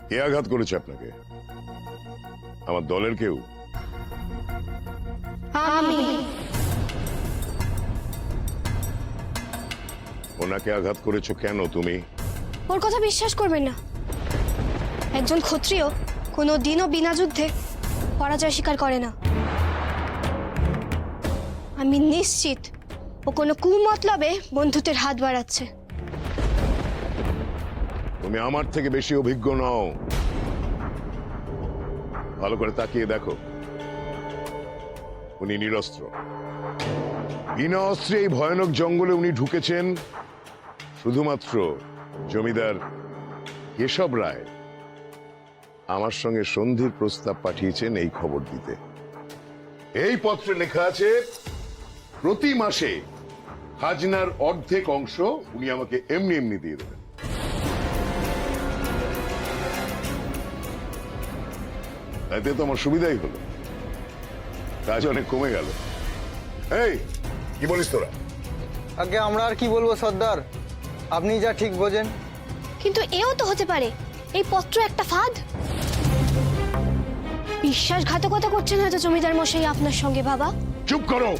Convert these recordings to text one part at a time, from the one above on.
কে আঘাত করেছে আপনাকে? আমার দলের কেউ? আমি। ওনাকে আঘাত করেছো কেন তুমি? ওর কথা বিশ্বাস করবেন না। একজন ক্ষত্রিয় কোনো দিনও বিনা যুদ্ধে পরাজয় স্বীকার করে না। আমি নিশ্চিত ও কোনো কুমতলবে বন্ধুত্বের হাত বাড়াচ্ছে। তুমি আমার থেকে বেশি অভিজ্ঞ নও। ভালো করে তাকিয়ে দেখো, উনি নিরস্ত্র। বিনা অস্ত্রে এই ভয়ানক জঙ্গলে উনি ঢুকেছেন শুধুমাত্র জমিদার কেশব রায় আমার সঙ্গে সন্ধির প্রস্তাব পাঠিয়েছেন এই খবর দিতে। এই পত্রে লেখা আছে প্রতি মাসে খাজনার অর্ধেক অংশ উনি আমাকে এমনি এমনি দিয়ে দেবেন। তাতে তো আমার সুবিধাই হলো, কাজ অনেক কমে গেল। এই কি বলিস তোরা? আগে আমরা আর কি বলবো সর্দার, আপনি যা ঠিক বোঝেন। কিন্তু এও তো হতে পারে এই পত্র একটা ফাঁদ। বিশ্বাসঘাতকতা করছেন হয়তো জমিদার মশাই আপনার সঙ্গে। বাবা চুপ করো।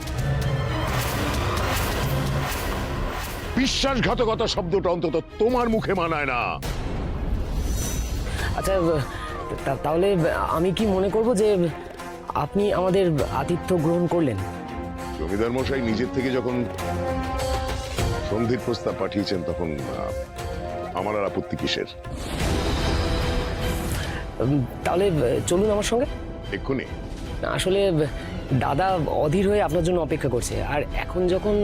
বিশ্বাসঘাতকতা শব্দটা অন্তত তোমার মুখে মানায় না। আচ্ছা, তাহলে আমি কি মনে করব যে আপনি আমাদের আতিথ্য গ্রহণ করলেন? জমিদার মশাই নিজের থেকে যখন সন্ধির প্রস্তাব পাঠিয়েছেন তখন আমার আর আপত্তি কিসের? তাহলে চলুন আমার সঙ্গে এক্ষুনি? আসলে দাদা অধীর হয়ে আপনার জন্য অপেক্ষা করছে, আর এখন যখন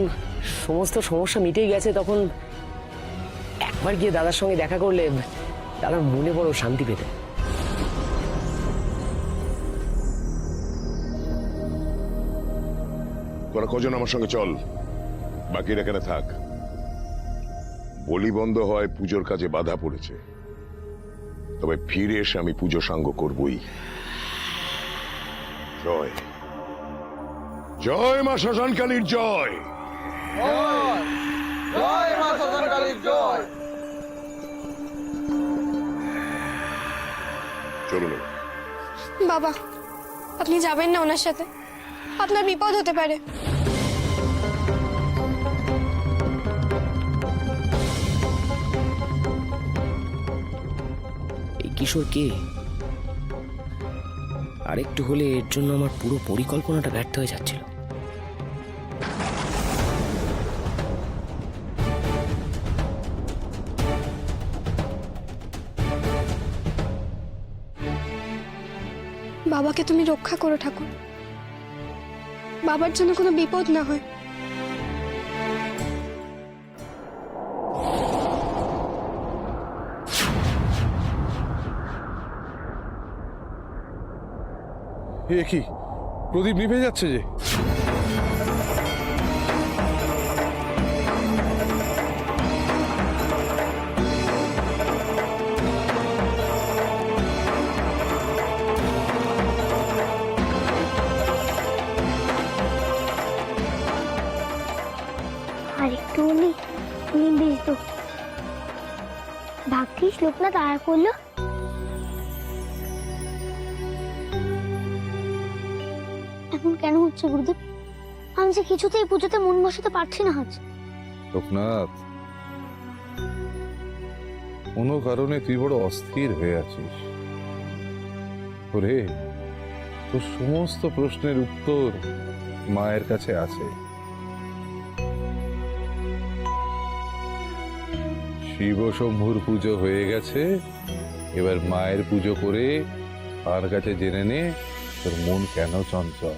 সমস্ত সমস্যা মিটেই গেছে তখন একবার গিয়ে দাদার সঙ্গে দেখা করলে দাদা মনে বড় শান্তি পেতে। তোরা কজন আমার সঙ্গে চল, বাকিরা এখানে থাক। বলি বন্ধ হয়, পুজোর কাজে বাধা পড়েছে, তবে ফিরে এসে আমি পুজো সাঙ্গ করবই। জয় জয় মা শ্মশানকালীর জয়। জয় মা শ্মশানকালীর জয়। চলুন। বাবা আপনি যাবেন না ওনার সাথে, আপনার বিপদ হতে পারে। এই কিশোর কে? আরেকটু হলে এর জন্য আমার পুরো পরিকল্পনাটা ব্যর্থ হয়ে যাচ্ছিল। বাবাকে তুমি রক্ষা করো ঠাকুর, বাবার জন্য কোনো বিপদ না হয়। এ কি, প্রদীপ নিভে যাচ্ছে যে? আর একটু নিবি তো, ভাগ্যিস লোকনাথ আর করলো। এখন কেন হচ্ছে গুরুদেব? আমি যে কিছুতেই পুজোতে মন বসাতে পারছি না। আজ লোকনাথ, কোনো কারণে তুই বড় অস্থির হয়ে আছিস। ওরে, তোর সমস্ত প্রশ্নের উত্তর মায়ের কাছে আছে। শিব শম্ভুর পুজো হয়ে গেছে, এবার মায়ের পুজো করে তার কাছে জেনে নে তোর মন কেন চঞ্চল।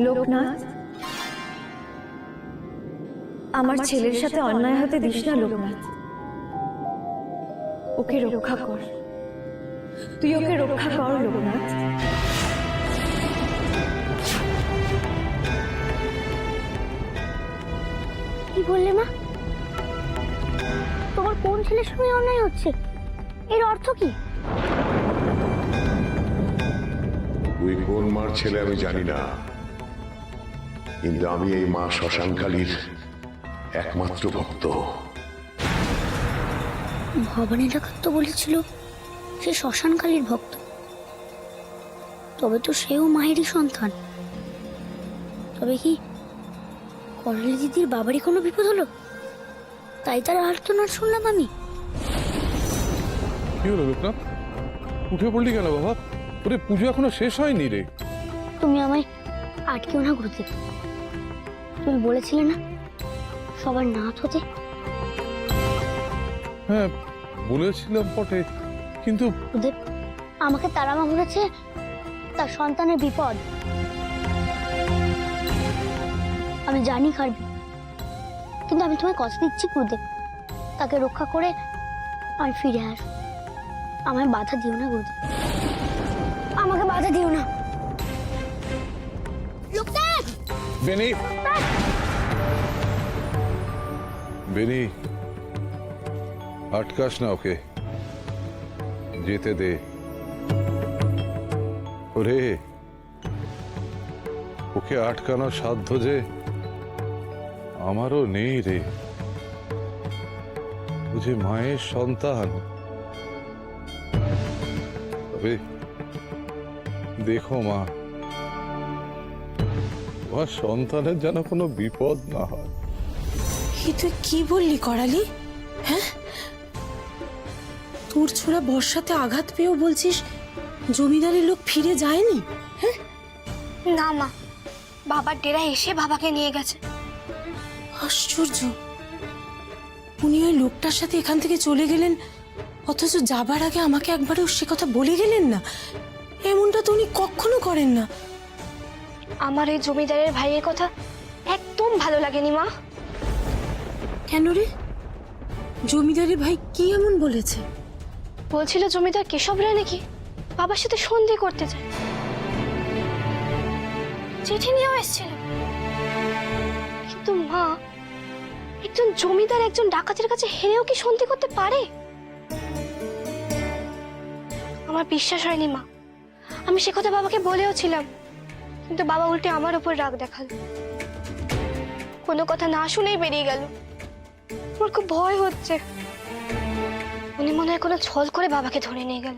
লোকনাথ, আমার ছেলের সাথে অন্যায় হতে দিস না লোকনাথ। ওকে রক্ষা কর, তুই ওকে রক্ষা কর লোকনাথ। কি বললে মা? তোমার কোন ছেলের সঙ্গে অন্যায় হচ্ছে? এর অর্থ কি? তুই কোন মার ছেলে আমি জানি না, কিন্তু আমি এই মা শ্মশানকালীর একমাত্র ভক্ত। ভবানী ডাকাত তো বলেছিল সে শ্মশানকালীর ভক্ত। তবে তো সেও মায়েরই সন্তান। তবে কি করালি দিদির বাবারই কোনো বিপদ হলো, তাই তার আর্তনাদ শুনলাম আমি? কি হলো লোকনাথ, উঠে পড়লি কেন বাবা? ওরে পুজো এখনো শেষ হয়নি রে। তুমি আমায় আটকেও না গুরুদেব। তুমি বলেছিলে না সবার নাথ হতে? হ্যাঁ বলেছিলাম বটে, কিন্তু গুরুদেব, আমাকে তারা মা বলেছে তার সন্তানের বিপদ। আমি জানি কারবি, কিন্তু আমি তোমায় কথা দিচ্ছি গুরুদেব, তাকে রক্ষা করে আমি ফিরে আসবো। আমায় বাধা দিও না গুরুদেব, আমাকে বাধা দিও না। লোকনাথ! বেনি, বেনি, আটকাস না ওকে, যেতে দে। ওরে ওকে আটকানোর সাধ্য যে আমারও নেই রে। ও যে মায়ের সন্তান। তবে দেখো মা, তোমার সন্তানের যেন কোনো বিপদ না হয়। তুই কি বললি করালি? হ্যাঁ, তোর ছোড়া বর্ষাতে আঘাত পেয়েও বলছিস জমিদারের লোক ফিরে যায়নি? হ্যাঁ না মা, বাবার ডেরা এসে বাবাকে নিয়ে গেছে। আশ্চর্য, উনি ওই লোকটার সাথে এখান থেকে চলে গেলেন, অথচ যাবার আগে আমাকে একবারও সে কথা বলে গেলেন না। এমনটা তো উনি কখনো করেন না। আমার এই জমিদারের ভাইয়ের কথা একদম ভালো লাগেনি মা। কেন রে? জমিদারের ভাই কি এমন বলেছে? বলছিল জমিদার কেশব রায় নাকি বাবার সাথে সন্ধি করতে চায়, চিঠি নিয়েও এসেছিল। কিন্তু মা, একজন জমিদার একজন ডাকাতের কাছে হেরেও কি সন্ধি করতে পারে? আমার বিশ্বাস হয়নি মা। আমি সে কথা বাবাকে বলেও ছিলাম, কিন্তু বাবা উল্টে আমার উপর রাগ দেখালো, কোনো কথা না শুনেই বেরিয়ে গেল। আমার খুব ভয় হচ্ছে, উনি মনে হয় কোনো ছল করে বাবাকে ধরে নিয়ে গেল।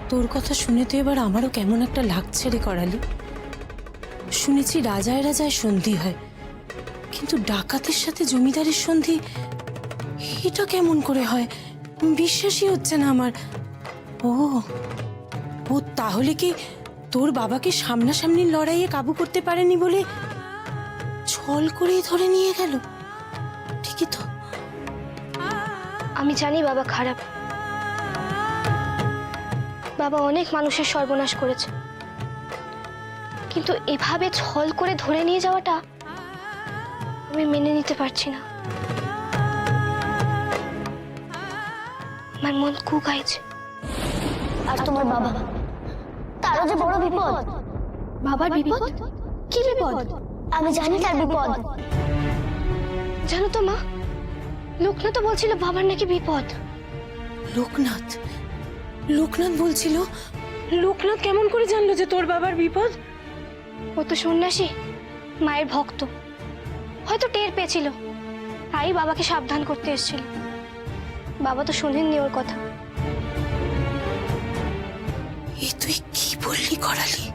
তোর কথা শুনে তো এবার আমারও কেমন একটা লাগছে রে করালি। শুনেছি রাজায় রাজায় সন্ধি হয়, কিন্তু ডাকাতের সাথে জমিদারের সন্ধি এটা কেমন করে হয়? বিশ্বাসই হচ্ছে না আমার। ও ও তাহলে কি তোর বাবাকে সামনাসামনি লড়াইয়ে কাবু করতে পারেনি বলে ছল করেই ধরে নিয়ে গেল? ঠিকই তো। আমি জানি বাবা খারাপ, বাবা অনেক মানুষের সর্বনাশ করেছে, কিন্তু এভাবে ছল করে ধরে নিয়ে যাওয়াটা আমি মেনে নিতে পারছি না। আমার মন কুকাইছে। আর তোমার বাবা, তারও যে বড় বিপদ। বাবার বিপদ? কি বিপদ? আমি জানি তার বিপদ। জানো তো মা, লোকনাথ তো বলছিল বাবার নাকি বিপদ। লোকনাথ? লোকনাথ বলছিল? লোকনাথ কেমন করে জানলো যে তোর বাবার বিপদ? ও তো সন্ন্যাসী, মায়ের ভক্ত, হয়তো টের পেয়েছিল, তাই বাবাকে সাবধান করতে এসেছিল। বাবা তো শোনেননি ওর কথা। এ তুই কি বললি করালি?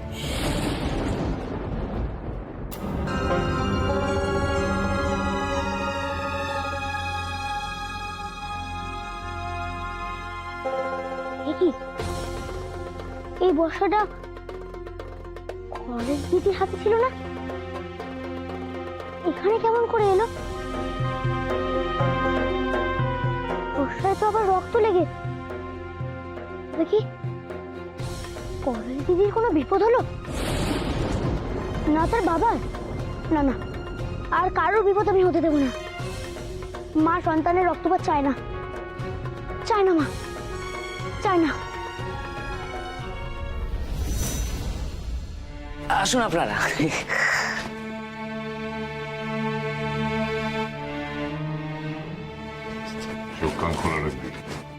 এই বর্ষাটা কলেজ দিদির হাতে ছিল না? এখানে কেমন করে এলো? বর্ষায় তো আবার রক্ত লেগে। দেখি কলেজ দিদির কোনো বিপদ হলো না? তার বাবার? না না, আর কারোর বিপদ আমি হতে দেবো না। মা সন্তানের রক্তপাত চায় না, চায় না মা, চায় না। আসুন আপনারা। কান খোলা রাখবি।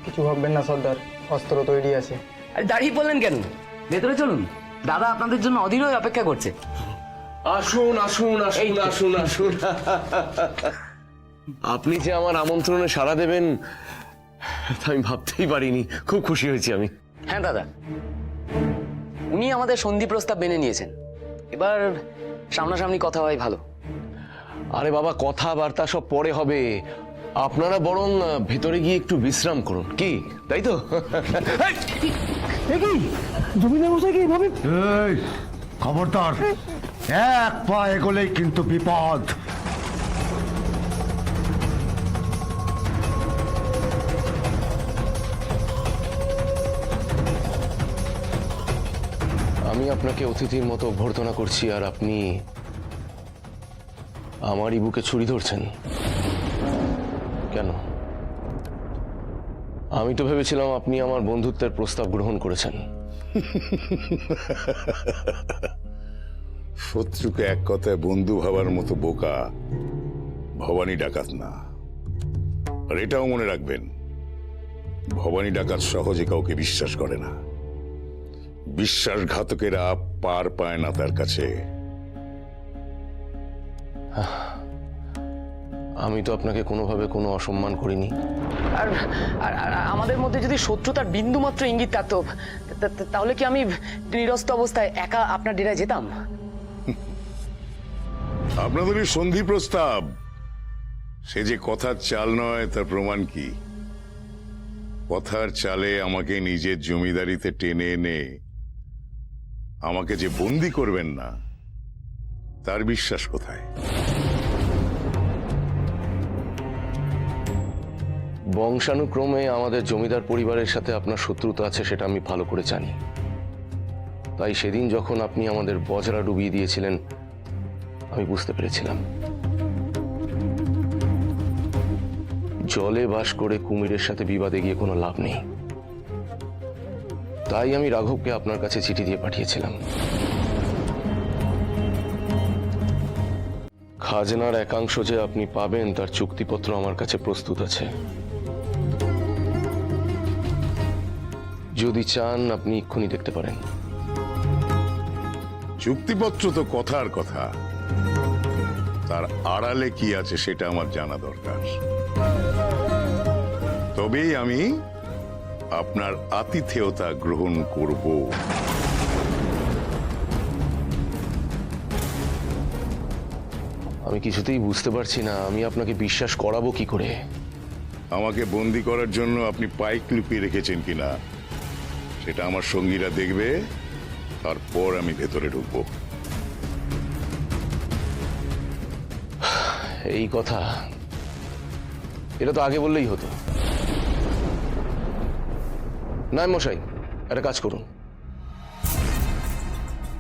কিছু ভাববেন না সর্দার, অস্ত্র তৈরি আছে। আরে দাঁড়িয়ে পড়লেন কেন? ভেতরে চলুন, দাদা আপনাদের জন্য অধীর হয়ে অপেক্ষা করছে। আসুন আসুন আসুন আসুন আসুন। আপনি যে আমার আমন্ত্রণে সাড়া দেবেন তা আমি ভাবতেই পারিনি। খুব খুশি হয়েছি আমি। হ্যাঁ দাদা, উনি আমাদের সন্ধি প্রস্তাব মেনে নিয়েছেন। এবার সামনাসামনি কথা হয় ভালো। আরে বাবা, কথাবার্তা সব পরে হবে। আপনারা বরং ভেতরে গিয়ে একটু বিশ্রাম করুন, কি তাই তো? এই খবরদার, এক পা এগোলেই কিন্তু বিপদ। আমি আপনাকে অতিথির মতো অভ্যর্থনা করছি, আর আপনি আমারই বুকে ছুরি ধরছেন কেন? আমি তো ভেবেছিলাম আপনি আমার বন্ধুত্বের প্রস্তাব গ্রহণ করেছেন। শত্রুকে এক কথায় বন্ধু ভাবার মতো বোকা ভবানী ডাকাত না। আর এটাও মনে রাখবেন, ভবানী ডাকাত সহজে কাউকে বিশ্বাস করে না। বিশ্বাসঘাতকেরা পার পায় না তার কাছে। আমি তো আপনাকে কোনোভাবে কোনো অসম্মান করিনি। আর আর- আর আমাদের মধ্যে যদি শত্রুতার বিন্দু মাত্র ইঙ্গিত থাকতো, তাহলে কি আমি নিরস্ত অবস্থায় একা আপনার ডেরায় যেতাম? আপনাদের এই সন্ধি প্রস্তাব, সে যে কথার চাল নয় তার প্রমাণ কি? কথার চালে আমাকে নিজের জমিদারিতে টেনে এনে আমাকে যে বন্দি করবেন না, তার বিশ্বাস কোথায়? বংশানুক্রমে আমাদের জমিদার পরিবারের সাথে আপনার শত্রুতা আছে সেটা আমি ভালো করে জানি। তাই সেদিন যখন আপনি আমাদের বজরা ডুবিয়ে দিয়েছিলেন, আমি বুঝতে পেরেছিলাম জলে বাস করে কুমিরের সাথে বিবাদে গিয়ে কোনো লাভ নেই। তাই আমি রাঘবকে আপনার কাছে চিঠি দিয়ে পাঠিয়েছিলাম। খাজনার একাংশ যে আপনি পাবেন তার চুক্তিপত্র আমার কাছে প্রস্তুত আছে। যদি চান আপনি এক্ষুনি দেখতে পারেন। চুক্তিপত্র তো কথার কথা, তার আড়ালে কি আছে সেটা আমার জানা দরকার। তবেই আমি আপনার আতিথেয়তা গ্রহণ করব। আমি কিছুতেই বুঝতে পারছি না আমি আপনাকে বিশ্বাস করাবো কি করে। আমাকে বন্দি করার জন্য আপনি পাইক লুকিয়ে রেখেছেন কিনা সেটা আমার সঙ্গীরা দেখবে, তারপর আমি ভেতরে ঢুকবো। এই কথা, এটা তো আগে বললেই হতো। নায়েব মশাই, একটা কাজ করুন,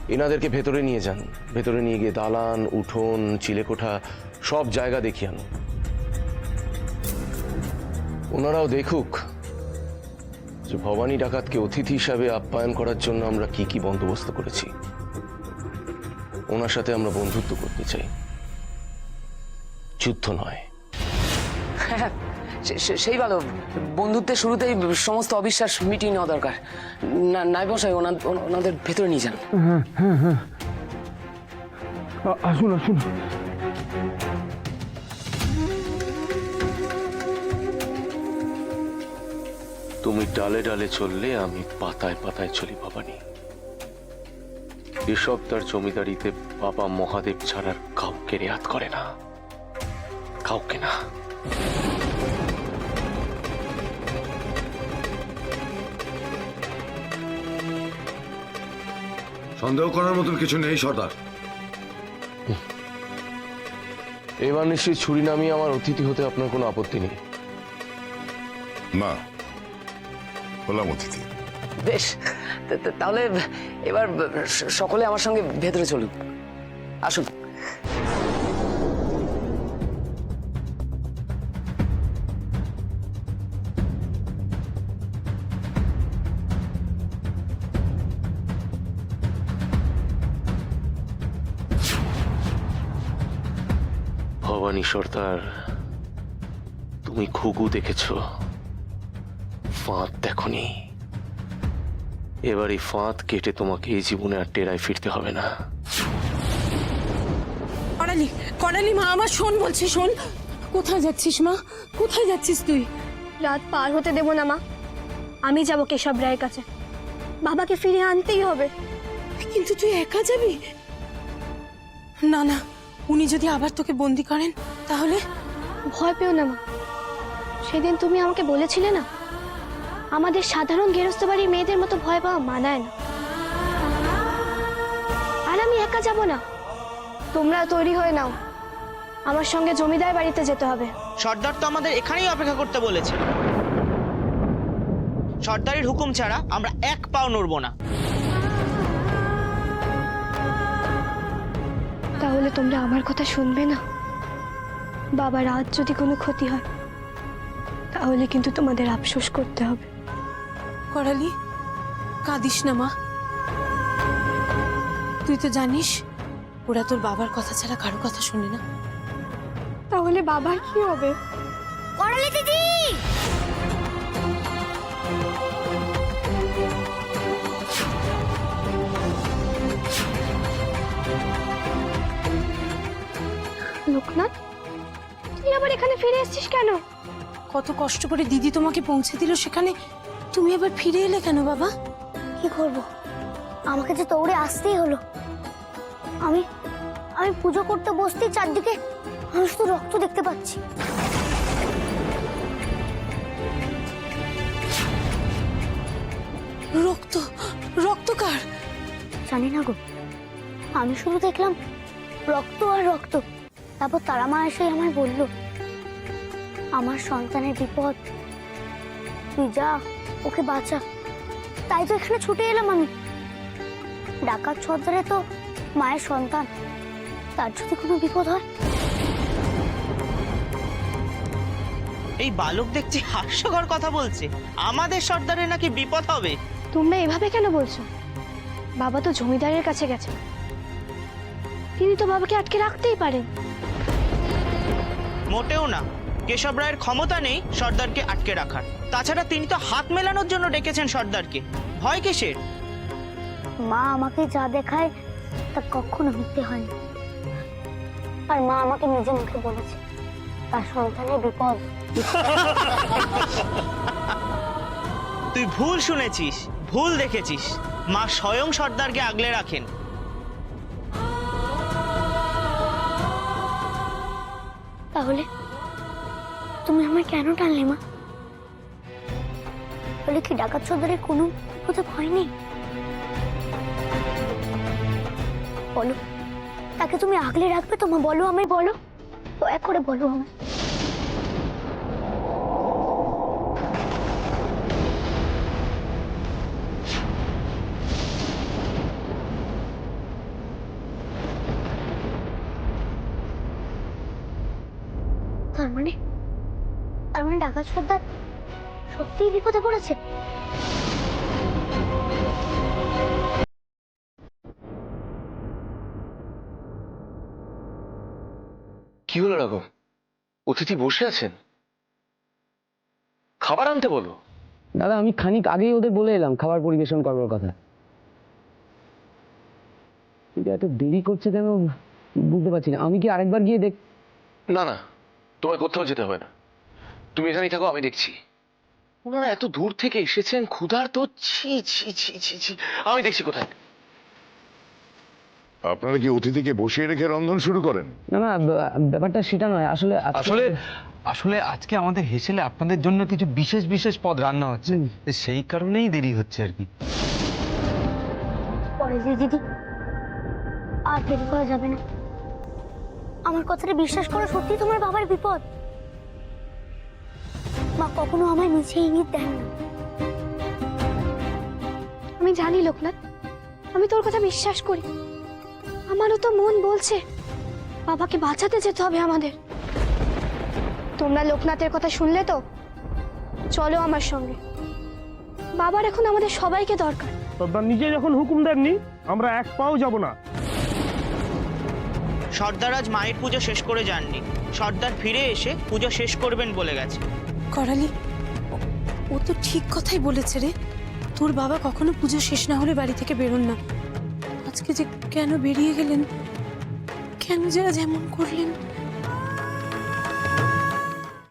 এনাদেরকে ভেতরে নিয়ে যান। ভেতরে নিয়ে গিয়ে দালান, উঠোন, চিলেকোঠা সব জায়গা দেখিয়ে আনুন। ওনারাও দেখুক যে ভবানী ডাকাতকে অতিথি হিসাবে আপ্যায়ন করার জন্য আমরা কি কি বন্দোবস্ত করেছি। ওনার সাথে আমরা বন্ধুত্ব করতে চাই, যুদ্ধ নয়। সেই ভালো, বন্ধুত্বের শুরুতেই সমস্ত অবিশ্বাস মিটিয়ে নেওয়া দরকার। নায়েব মশাই, ওনাদের ভেতরে নিয়ে যান। আসুন আসুন। তুমি ডালে ডালে চললে আমি পাতায় পাতায় চলি ভবানী। এসব তার জমিদারিতে বাবা মহাদেব ছাড়ার কাউকে রেয়াত করে না, কাউকে না। সন্দেহ করার মতন কিছু নেই সর্দার। এবার নিশ্চয়ই ছুরি নামিয়ে আমার অতিথি হতে আপনার কোনো আপত্তি নেই? না, হলাম অতিথি। বেশ, তাহলে এবার সকলে আমার সঙ্গে ভেতরে চলুন, আসুন। ভবানী সর্দার, তুমি ঘুঘু দেখেছো? ফাঁদ দেখনি, এবার এই ফাঁদ কেটে তোমাকে এই জীবনে আর টেরায় ফিরতে হবে না। করালি, করালি মা আমার শোন বলছি, শোন। কোথায় যাচ্ছিস মা? কোথায় যাচ্ছিস তুই? রাত পার হতে দেব না মা। আমি যাব কেশব রায়ের কাছে। বাবাকে ফিরিয়ে আনতেই হবে। কিন্তু তুই একা যাবি? না না, উনি যদি আবার তোকে বন্দি করেন তাহলে? ভয় পেও না মা। সেদিন তুমি আমাকে বলেছিলে না, আমাদের সাধারণ গেরস্ত বাড়ির মেয়েদের মতো ভয় পাওয়া মানায় না। আর আমি একা যাব না। তোমরা তৈরি হয়ে নাও, আমার সঙ্গে জমিদার বাড়িতে যেতে হবে। সর্দার তো আমাদের এখানেই অপেক্ষা করতে বলেছে। সর্দারের হুকুম ছাড়া আমরা এক পাও নড়ব না। তাহলে তোমরা আমার কথা শুনবে না? বাবার আজ যদি কোনো ক্ষতি হয় তাহলে কিন্তু তোমাদের আফসোস করতে হবে। করালি, কাঁদিস না মা। তুই তো জানিস ওরা তোর বাবার কথা ছাড়া কারো কথা শুনে না। তাহলে বাবার কি হবে? করালি দিদি, লোকনাথ, তুই আবার এখানে ফিরে এসেছিস কেন? কত কষ্ট করে দিদি তোমাকে পৌঁছে দিল সেখানে, তুমি আবার ফিরে এলে কেন বাবা? কি করব, আমাকে যে দৌড়ে আসতেই হলো। আমি আমি পুজো করতে বসতেই চারদিকে আমি শুধু রক্ত দেখতে পাচ্ছি। রক্ত? রক্ত কার? জানি না গো, আমি শুধু দেখলাম রক্ত আর রক্ত। তারপর তারা মা এসে আমায় বলল, আমার সন্তানের বিপদ, তুই যা ওকে বাঁচা। তাই তো এখানে ছুটে এলাম আমি। ডাকাত সর্দারে তো মায়ের সন্তান, তার যদি কোনো বিপদ হয়। এই বালক দেখছি হাস্যকর কথা বলছে। আমাদের সর্দারের নাকি বিপদ হবে। তোমরা এভাবে কেন বলছো? বাবা তো জমিদারের কাছে গেছে, তিনি তো বাবাকে আটকে রাখতেই পারেন। মোটেও না, কেশব রায়ের ক্ষমতা নেই সর্দারকে আটকে রাখার। তাছাড়া তিনি তো হাত মেলানোর জন্য ডেকেছেন সর্দারকে। ভয় কিসের? মা আমাকে যা দেখায় তা কখনো মিথ্যে হয়নি। আর মা আমাকে নিজে মুখে বলেছে তার সন্তানের বিপদ। তুই ভুল শুনেছিস, ভুল দেখেছিস। মা স্বয়ং সর্দারকে আগলে রাখেন। তাহলে তুমি আমায় কেন টানলে মা? বলে কি ডাকাত সর্দারের কোনো বিপদে ভয় নেই? বলো, তাকে তুমি আগলে রাখবে তো মা? বলো আমায়, বলো, দয়া করে বলো আমায়। তার মানে ডাকাত সর্দার সত্যিই বিপদে পড়েছে? কি হলো রাঘব? অতিথি বসে আছেন, খাবার আনতে বলো। দাদা, আমি খানিক আগেই ওদের বলে এলাম খাবার পরিবেশন করবার কথা। কিন্তু এত দেরি করছে কেন বুঝতে পারছি না। আমি কি আরেকবার গিয়ে দেখ? না না, তোমায় কোথাও যেতে হবে না, তুমি এখানেই থাকো, আমি দেখছি। ওনারা এত দূর থেকে এসেছেন, ক্ষুধার তো ছি ছি ছি ছি ছি। আমি দেখছি কোথায়। আপনারা কি অতিথিকে বসিয়ে রেখে রন্ধন শুরু করেন? না না, ব্যাপারটা সেটা নয়। আসলে আসলে আজকে আমাদের হেসেলে আপনাদের জন্য কিছু বিশেষ বিশেষ পদ রান্না হচ্ছে, সেই কারণেই দেরি হচ্ছে আর কি। পরে দিদি, আর দেরি করা যাবে না। আমার কথাটা বিশ্বাস করো, সত্যি তোমার বাবার বিপদ। মা কখনো আমায় নিচে ইঙ্গিত দেন না। আমি জানি লোকনাথ, আমি তোর কথা বিশ্বাস করি। আমারও তো মন বলছে বাবাকে বাঁচাতে যেতে হবে আমাদের। তোমরা লোকনাথের কথা শুনলে তো? চলো আমার সঙ্গে। বাবার এখন আমাদের সবাইকে দরকার। সর্দার নিজে যখন হুকুম দেননি, আমরা এক পাও যাব না। সর্দার আজ মায়ের পুজো শেষ করে যাননি। সর্দার ফিরে এসে পুজো শেষ করবেন বলে গেছে। করালি, ও তো ঠিক কথাই বলেছে রে। তোর বাবা কখনো পুজো শেষ না হলে বাড়ি থেকে বেরোন না। আজকে যে কেন বেরিয়ে গেলেন, কেন যারা যেমন করলেন,